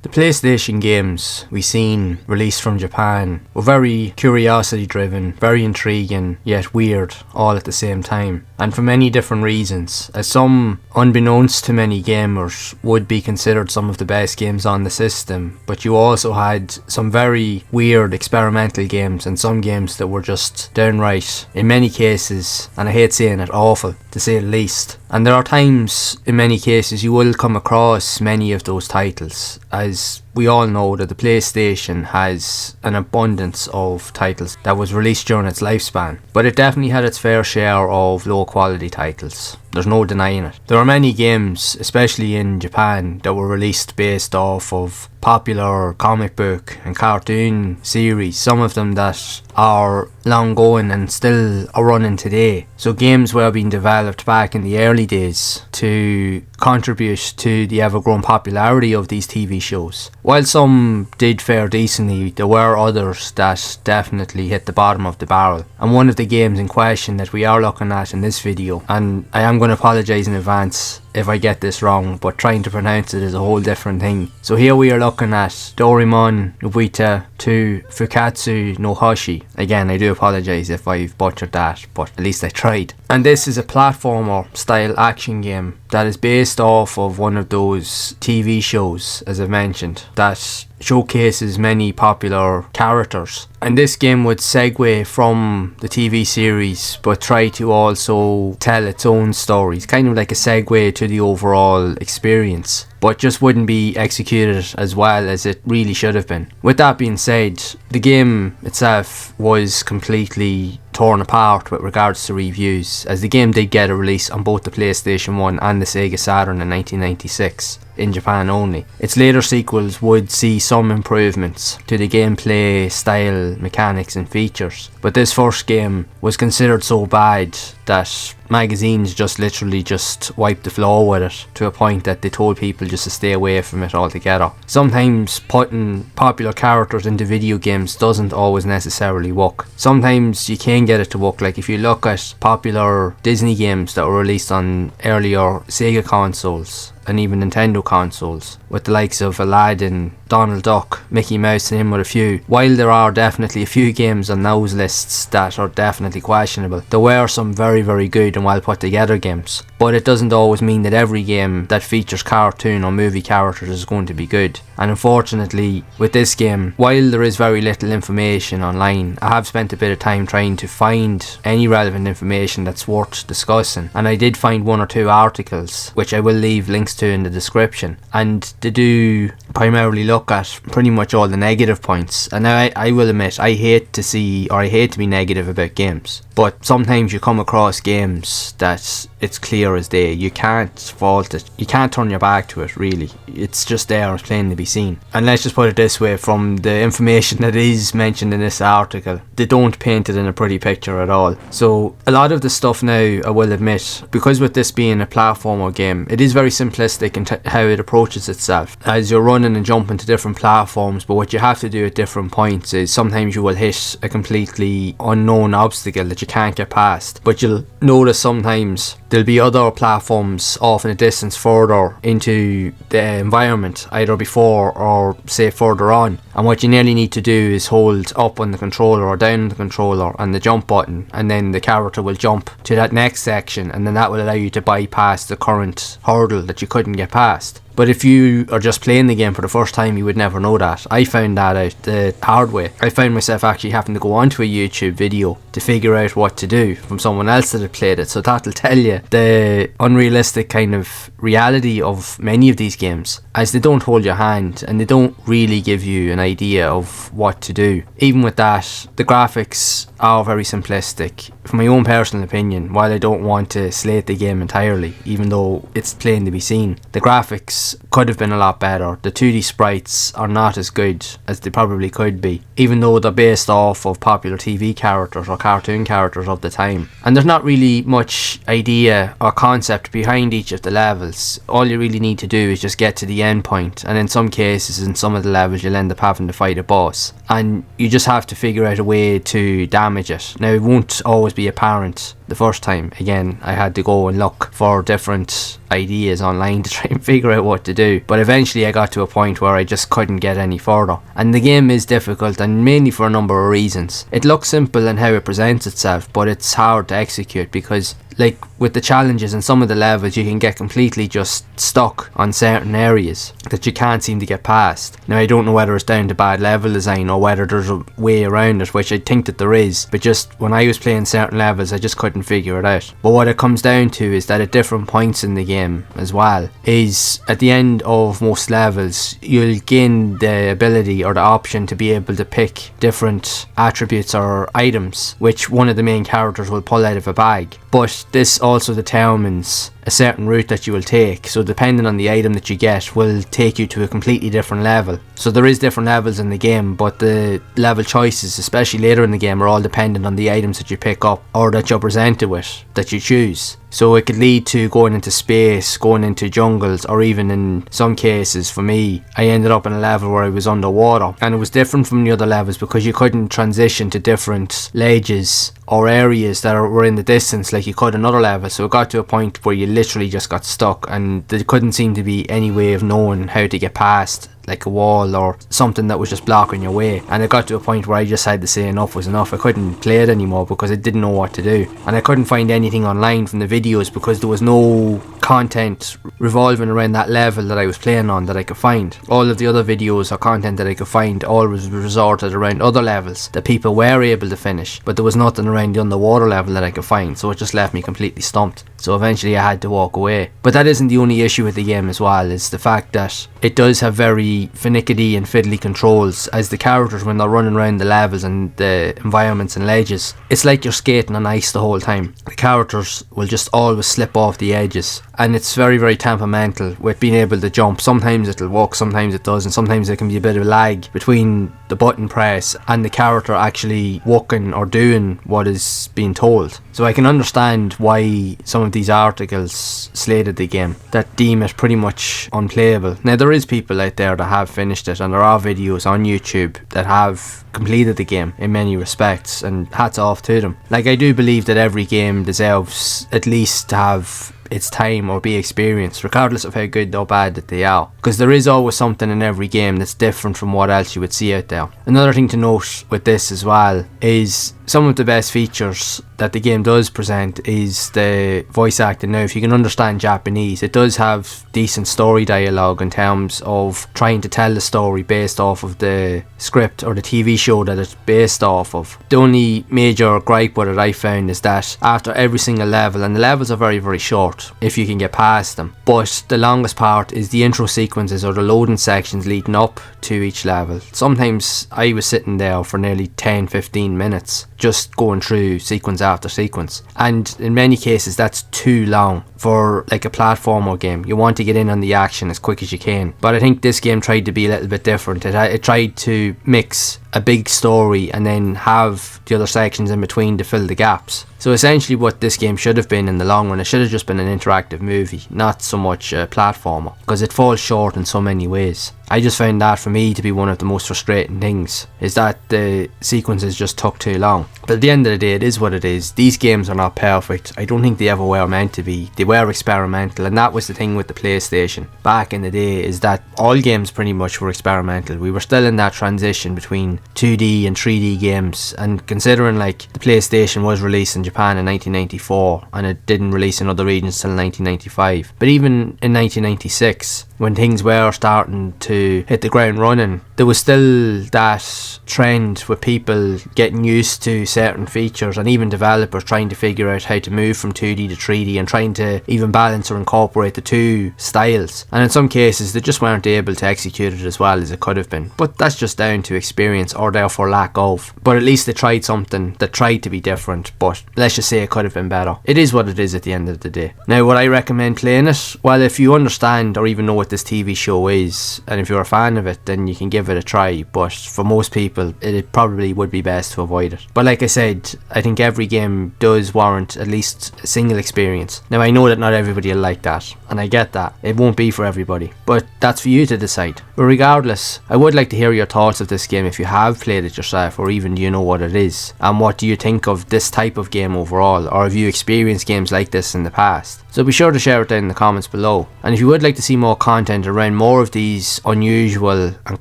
The PlayStation games we seen released from Japan were very curiosity driven, very intriguing, yet weird all at the same time, and for many different reasons, as some, unbeknownst to many gamers, would be considered some of the best games on the system, but you also had some very weird experimental games and some games that were just downright, in many cases, and I hate saying it, awful, to say the least. And there are times, in many cases, you will come across many of those titles, as we all know that the PlayStation has an abundance of titles that was released during its lifespan, but it definitely had its fair share of low quality titles. There's no denying it. There are many games, especially in Japan, that were released based off of popular comic book and cartoon series, some of them that are long going and still are running today. So games were being developed back in the early days to contribute to the ever-growing popularity of these TV shows. While some did fare decently, there were others that definitely hit the bottom of the barrel. And one of the games in question that we are looking at in this video, and I am going to apologise in advance if I get this wrong, but trying to pronounce it is a whole different thing. So here we are looking at Doraemon Nobita to Fukkatsu no Hoshi. Again, I do apologise if I've butchered that, but at least I tried. And this is a platformer style action game that is based off of one of those TV shows, as I've mentioned, that showcases many popular characters. And this game would segue from the TV series but try to also tell its own stories, kind of like a segue to the overall experience, but just wouldn't be executed as well as it really should have been. With that being said, the game itself was completely torn apart with regards to reviews, as the game did get a release on both the PlayStation 1 and the Sega Saturn in 1996. In Japan only. Its later sequels would see some improvements to the gameplay, style, mechanics and features, but this first game was considered so bad that magazines just literally just wiped the floor with it, to a point that they told people just to stay away from it altogether. Sometimes putting popular characters into video games doesn't always necessarily work. Sometimes you can get it to work, like if you look at popular Disney games that were released on earlier Sega consoles and even Nintendo consoles, with the likes of Aladdin, Donald Duck, Mickey Mouse and him with a few. While there are definitely a few games on those lists that are definitely questionable, there were some very good and well put together games, but it doesn't always mean that every game that features cartoon or movie characters is going to be good. And unfortunately with this game, while there is very little information online, I have spent a bit of time trying to find any relevant information that's worth discussing, and I did find one or two articles which I will leave links to in the description, and they do primarily look at pretty much all the negative points. And I will admit, I hate to be negative about games, but sometimes you come across games that it's clear as day, you can't fault it, you can't turn your back to it really, it's just there, it's plain to be seen. And let's just put it this way, from the information that is mentioned in this article, they don't paint it in a pretty picture at all. So a lot of the stuff now, I will admit, because with this being a platformer game, it is very simplistic in how it approaches itself, as you're running and jumping to different platforms, but what you have to do at different points is sometimes you will hit a completely unknown obstacle that you can't get past, but you'll notice sometimes there'll be other platforms off in a distance further into the environment, either before or say further on, and what you nearly need to do is hold up on the controller or down on the controller and the jump button, and then the character will jump to that next section, and then that will allow you to bypass the current hurdle that you couldn't get past. But if you are just playing the game for the first time, you would never know that. I found that out the hard way. I found myself actually having to go onto a YouTube video to figure out what to do from someone else that had played it. So that'll tell you the unrealistic kind of reality of many of these games, as they don't hold your hand and they don't really give you an idea of what to do. Even with that, the graphics are very simplistic. For my own personal opinion, while I don't want to slate the game entirely, even though it's plain to be seen, the graphics could have been a lot better. The 2D sprites are not as good as they probably could be, even though they're based off of popular TV characters or cartoon characters of the time. And there's not really much idea or concept behind each of the levels. All you really need to do is just get to the end point, and in some cases, in some of the levels, you'll end up having to fight a boss, and you just have to figure out a way to damage it. Now, it won't always be apparent the first time. Again, I had to go and look for different ideas online to try and figure out what to do, but eventually I got to a point where I just couldn't get any further. And the game is difficult, and mainly for a number of reasons. It looks simple in how it presents itself, but it's hard to execute because, like with the challenges in some of the levels, you can get completely just stuck on certain areas that you can't seem to get past. Now I don't know whether it's down to bad level design or whether there's a way around it, which I think that there is, but just when I was playing certain levels I just couldn't figure it out. But what it comes down to is that at different points in the game as well, is at the end of most levels you'll gain the ability or the option to be able to pick different attributes or items which one of the main characters will pull out of a bag. But this also determines a certain route that you will take, so depending on the item that you get will take you to a completely different level. So there is different levels in the game, but the level choices, especially later in the game, are all dependent on the items that you pick up or that you're presented with, that you choose. So it could lead to going into space, going into jungles, or even in some cases, for me, I ended up in a level where I was underwater. And it was different from the other levels because you couldn't transition to different ledges or areas that were in the distance like you could in other levels. So it got to a point where you literally just got stuck and there couldn't seem to be any way of knowing how to get past, like a wall or something that was just blocking your way. And it got to a point where I just had to say enough was enough. I couldn't play it anymore because I didn't know what to do, and I couldn't find anything online from the videos because there was no content revolving around that level that I was playing on that I could find. All of the other videos or content that I could find always resorted around other levels that people were able to finish, but there was nothing around the underwater level that I could find, so it just left me completely stumped. So eventually I had to walk away. But that isn't the only issue with the game as well, it's the fact that it does have very finicky and fiddly controls, as the characters, when they're running around the levels and the environments and ledges, it's like you're skating on ice the whole time. The characters will just always slip off the edges, and it's very, very temperamental with being able to jump. Sometimes it'll work, sometimes it doesn't, sometimes there can be a bit of lag between the button press and the character actually walking or doing what is being told. So I can understand why some of these articles slated the game, that deem it pretty much unplayable. Now there is people out there that have finished it, and there are videos on YouTube that have completed the game in many respects, and hats off to them. Like, I do believe that every game deserves at least to have its time or be experienced, regardless of how good or bad that they are, because there is always something in every game that's different from what else you would see out there. Another thing to note with this as well is some of the best features that the game does present is the voice acting. Now, if you can understand Japanese, it does have decent story dialogue in terms of trying to tell the story based off of the script or the TV show that it's based off of. The only major gripe with it I found is that after every single level, and the levels are very, very short if you can get past them, but the longest part is the intro sequences or the loading sections leading up to each level. Sometimes I was sitting there for nearly 10-15 minutes just going through sequence after sequence, and in many cases that's too long for like a platformer game. You want to get in on the action as quick as you can, but I think this game tried to be a little bit different. It tried to mix a big story and then have the other sections in between to fill the gaps. So essentially what this game should have been in the long run, it should have just been an interactive movie, not so much a platformer, because it falls short in so many ways. I just found that for me to be one of the most frustrating things, is that the sequences just took too long. But at the end of the day, it is what it is. These games are not perfect. I don't think they ever were meant to be. They were experimental, and that was the thing with the PlayStation back in the day, is that all games pretty much were experimental. We were still in that transition between 2D and 3D games, and considering like the PlayStation was released in Japan in 1994 and it didn't release in other regions till 1995, but even in 1996 when things were starting to hit the ground running, there was still that trend with people getting used to certain features, and even developers trying to figure out how to move from 2D to 3D and trying to even balance or incorporate the two styles, and in some cases they just weren't able to execute it as well as it could have been. But that's just down to experience, or therefore lack of. But at least they tried something that tried to be different, but let's just say it could have been better. It is what it is at the end of the day. Now, would I recommend playing it? Well, if you understand or even know what this TV show is, and if you're a fan of it, then you can give it a try, but for most people it probably would be best to avoid it. But like I said, I think every game does warrant at least a single experience. Now, I know that not everybody will like that, and I get that. It won't be for everybody, but that's for you to decide. But regardless, I would like to hear your thoughts of this game if you have played it yourself, or even do you know what it is, and what do you think of this type of game overall, or have you experienced games like this in the past? So be sure to share it down in the comments below. And if you would like to see more content content around more of these unusual and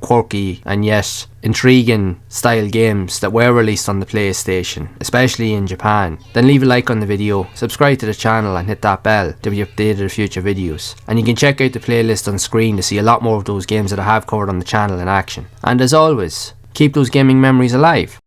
quirky and yet intriguing style games that were released on the PlayStation, especially in Japan, then leave a like on the video, subscribe to the channel and hit that bell to be updated of future videos. And you can check out the playlist on screen to see a lot more of those games that I have covered on the channel in action. And as always, keep those gaming memories alive.